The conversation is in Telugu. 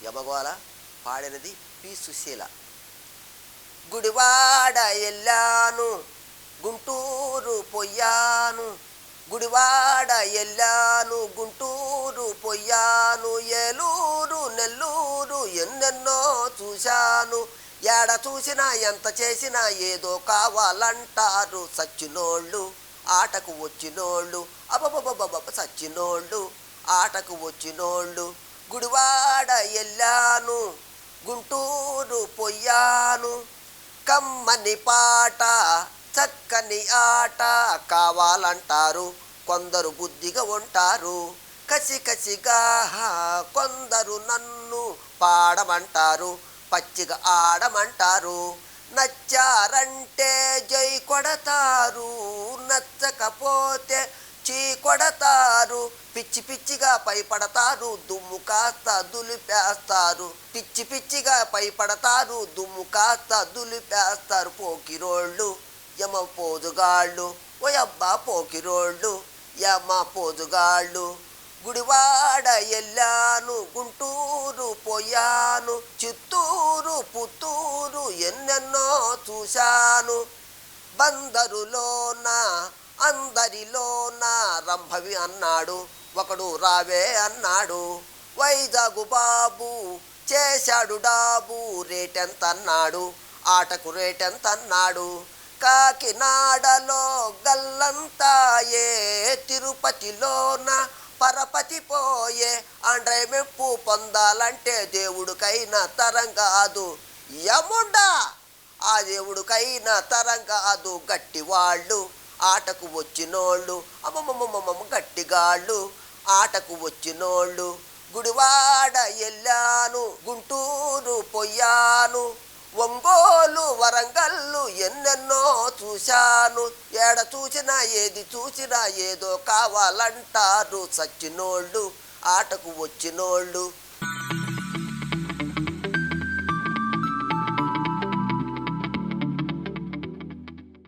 యమగోళ. పాడినది పి సుశీల. గుడివాడ ఎల్లాను గుంటూరు పొయ్యాను, గుడివాడ ఎల్లాను గుంటూరు పొయ్యాను, ఏలూరు నెల్లూరు ఎన్నెన్నో చూశాను, ఏడ చూసినా ఎంత చేసినా ఏదో కావాలంటారు సచ్చినోళ్ళు ఆటకు వచ్చినోళ్ళు, అబ్బబ్బబ్బబ్బ సచ్చినోళ్ళు ఆటకు వచ్చినోళ్ళు. గుడివాడ ఎల్లాను గుంటూరు పొయ్యాను, కమ్మని పాట చక్కని ఆట కావాలంటారు కొందరు బుద్ధిగా ఉంటారు, కసి కసిగా కొందరు నన్ను పాడమంటారు పచ్చిగా ఆడమంటారు, నచ్చారంటే జై కొడతారు నచ్చకపోతే చీ కొడతారు, పిచ్చి పిచ్చిగా పైపడతారు దుమ్ము కాస్త దులిపేస్తారు, పిచ్చి పిచ్చిగా పైపడతారు దుమ్ము కాస్త దులిపేస్తారు. పోకిరోళ్ళు యమ పోజుగాళ్ళు ఓయబ్బా పోకిరోళ్ళు యమ పోజుగాళ్ళు. గుడివాడ ఎల్లాను గుంటూరు పోయాను, చిత్తూరు పుత్తూరు ఎన్నెన్నో చూశాను, బందరులోన అందరిలోన రంభవి అన్నాడు ఒకడు రావే అన్నాడు, వైజాగు బాబు చేశాడు డాబు రేటెంత అన్నాడు ఆటకు రేటెంత అన్నాడు, కాకినాడలో గల్లంతాయే తిరుపతిలోన పరపతి పోయే, అండ్రై మెప్పు పొందాలంటే దేవుడికైనా తరం కాదు యముండా, ఆ దేవుడికైనా తరం కాదు గట్టివాళ్ళు ఆటకు వచ్చినోళ్ళు, అమ్మమ్మమ్మమ్మ గట్టిగాళ్ళు ఆటకు వచ్చినోళ్ళు. గుడివాడ ఎల్లాను గుంటూరు పొయ్యాను, ఒంగోలు వరంగల్లు ఎన్నెన్నో చూశాను, ఏడ చూసినా ఏది చూసినా ఏదో కావాలంటారు సచ్చినోళ్ళు ఆటకు వచ్చినోళ్ళు.